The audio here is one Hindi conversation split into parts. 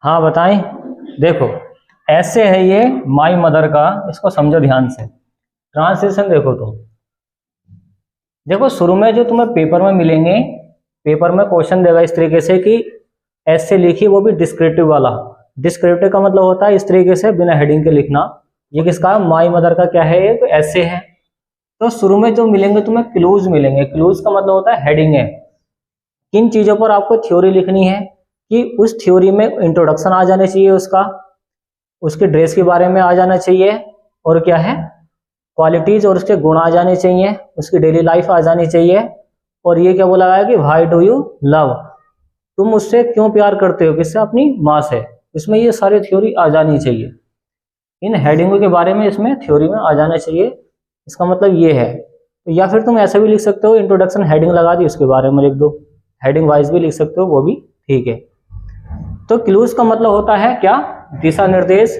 हाँ बताएं। देखो ऐसे है ये माई मदर का, इसको समझो ध्यान से। ट्रांसलेशन देखो तुम, देखो शुरू में जो तुम्हें पेपर में मिलेंगे, पेपर में क्वेश्चन देगा इस तरीके से कि ऐसे लिखी, वो भी डिस्क्रिप्टिव वाला। डिस्क्रिप्टिव का मतलब होता है इस तरीके से बिना हेडिंग के लिखना। ये किसका, माई मदर का क्या है, ये तो ऐसे है। तो शुरू में जो मिलेंगे तुम्हें क्लूज मिलेंगे। क्लूज का मतलब होता है हेडिंग है। किन चीजों पर आपको थ्योरी लिखनी है, कि उस थ्योरी में इंट्रोडक्शन आ जाने चाहिए उसका, उसके ड्रेस के बारे में आ जाना चाहिए, और क्या है क्वालिटीज और उसके गुण आ जाने चाहिए, उसकी डेली लाइफ आ जानी चाहिए। और ये क्या बोला गया कि व्हाई डू यू लव, तुम उससे क्यों प्यार करते हो, किससे, अपनी माँ से। इसमें ये सारी थ्योरी आ जानी चाहिए, इन हेडिंगों के बारे में इसमें थ्योरी में आ जाना चाहिए। इसका मतलब ये है। या फिर तुम ऐसा भी लिख सकते हो, इंट्रोडक्शन हेडिंग लगा दी, उसके बारे में लिख दो। हेडिंग वाइज भी लिख सकते हो, वो भी ठीक है। तो क्लूज का मतलब होता है क्या, दिशा निर्देश।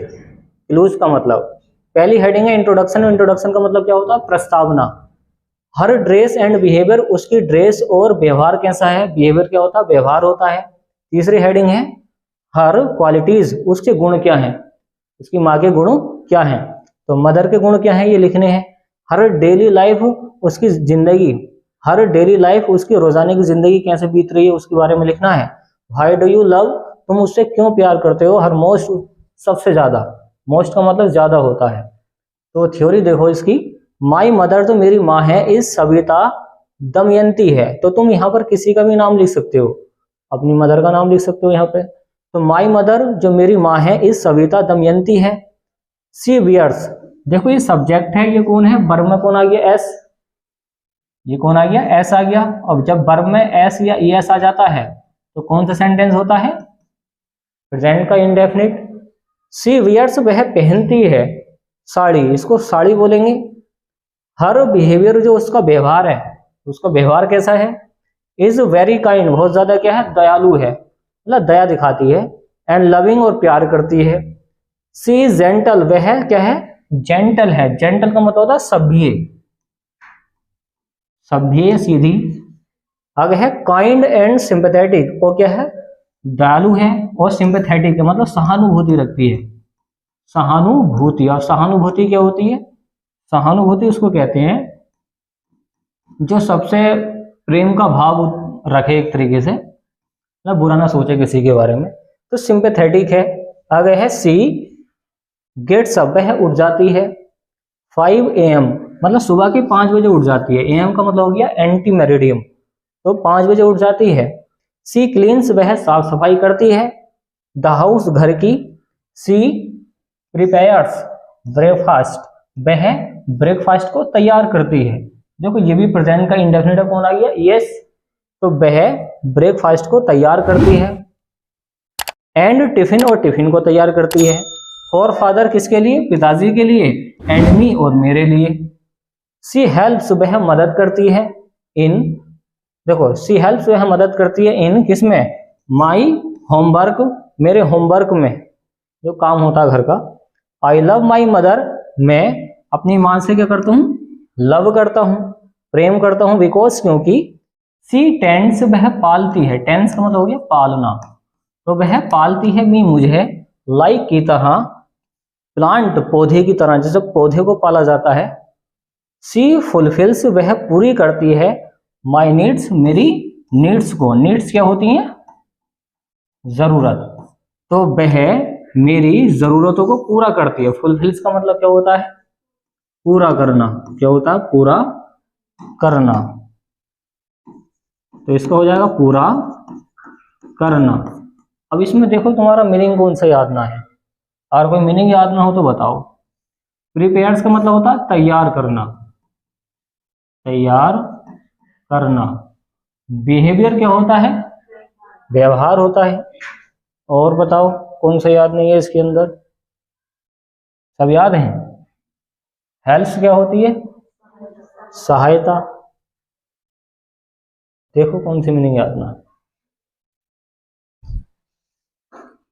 क्लूज का मतलब पहली हेडिंग है इंट्रोडक्शन। इंट्रोडक्शन का मतलब क्या होता है, प्रस्तावना। हर ड्रेस एंड बिहेवियर, उसकी ड्रेस और व्यवहार कैसा है, बिहेवियर क्या होता है, व्यवहार होता है। तीसरी हेडिंग है हर क्वालिटीज, उसके गुण क्या हैं, उसकी माँ के गुण क्या हैं, तो मदर के गुण क्या हैं ये लिखने हैं। हर डेली लाइफ, उसकी जिंदगी, हर डेली लाइफ उसकी रोजाना की जिंदगी कैसे बीत रही है उसके बारे में लिखना है। व्हाई डू यू लव, तुम उससे क्यों प्यार करते हो, हर मोस्ट, सबसे ज्यादा। मोस्ट का मतलब ज्यादा होता है। तो थ्योरी देखो इसकी, माई मदर जो मेरी माँ है, इस सविता दमयंती है। तो तुम यहाँ पर किसी का भी नाम लिख सकते हो, अपनी मदर का नाम लिख सकते हो यहाँ पे। तो माई मदर जो मेरी माँ है, इस सविता दमयंती है। सी वियर्स, देखो ये सब्जेक्ट है, ये कौन है, वर्ब में कौन आ गया, एस। ये कौन आ गया, एस आ गया। अब जब वर्ब में एस या ई एस आ जाता है तो कौन सा सेंटेंस होता है, प्रेजेंट का इंडेफिनिट। सी वियर्स, वह पहनती है साड़ी, इसको साड़ी बोलेंगे। हर बिहेवियर, जो उसका व्यवहार है, उसका व्यवहार कैसा है। इज वेरी काइंड, बहुत ज्यादा क्या है, दयालु है, मतलब दया दिखाती है। एंड लविंग, और प्यार करती है। सी इज जेंटल, वह क्या है, जेंटल है। जेंटल का मतलब होता है सभ्य, सभ्य सीधी। आगे है काइंड एंड सिंपैथेटिक, वो क्या है, दयालु है। और सिंपैथेटिक मतलब सहानुभूति रखती है, सहानुभूति। और सहानुभूति क्या होती है, सहानुभूति उसको कहते हैं जो सबसे प्रेम का भाव रखे एक तरीके से, मतलब बुरा ना सोचे किसी के बारे में, तो सिंपैथेटिक है। आगे है सी गेट्स अप, वह उठ जाती है 5 AM, मतलब सुबह के 5 बजे उठ जाती है। AM का मतलब हो गया एंटी मेरिडियम, तो 5 बजे उठ जाती है। सी क्लीन्स, वह साफ सफाई करती है द हाउस, घर की। सी प्रिपेयर्स ब्रेकफास्ट, वह ब्रेकफास्ट को तैयार करती है। देखो ये भी प्रेजेंट का इंडेफिनिट कौन आ गया, यस। तो वह ब्रेकफास्ट को तैयार करती है। एंड टिफिन, और टिफिन को तैयार करती है। फॉर फादर, किसके लिए, पिताजी के लिए। एंड मी, और मेरे लिए। सी हेल्प्स, वह मदद करती है इन, देखो सी हेल्प्स, वह मदद करती है इन, किसमें, माई होमवर्क, मेरे होमवर्क में, जो काम होता है घर का। आई लव माई मदर, मैं अपनी माँ से क्या करता हूँ, लव करता हूँ, प्रेम करता हूँ। बिकॉज, क्योंकि। सी टेंस, वह पालती है। टेंस का मतलब हो गया पालना, तो वह पालती है मी, मुझे। लाइक की तरह, प्लांट पौधे की तरह, जैसे पौधे को पाला जाता है। सी फुलफिल्स, वह पूरी करती है माई नीड्स, मेरी नीड्स को। नीड्स क्या होती हैं, जरूरत, तो वह मेरी जरूरतों को पूरा करती है। फुलफिल्स का मतलब क्या होता है, पूरा करना। क्या होता है, पूरा करना। तो इसका हो जाएगा पूरा करना। अब इसमें देखो तुम्हारा मीनिंग कौन सा याद ना है, और कोई मीनिंग याद ना हो तो बताओ। प्रिपेयर्स का मतलब होता है तैयार करना, तैयार करना। बिहेवियर क्या होता है, व्यवहार होता है। और बताओ कौन सा याद नहीं है इसके अंदर, सब याद है। हेल्प्स क्या होती है, सहायता। देखो कौन सी मीनिंग याद ना है।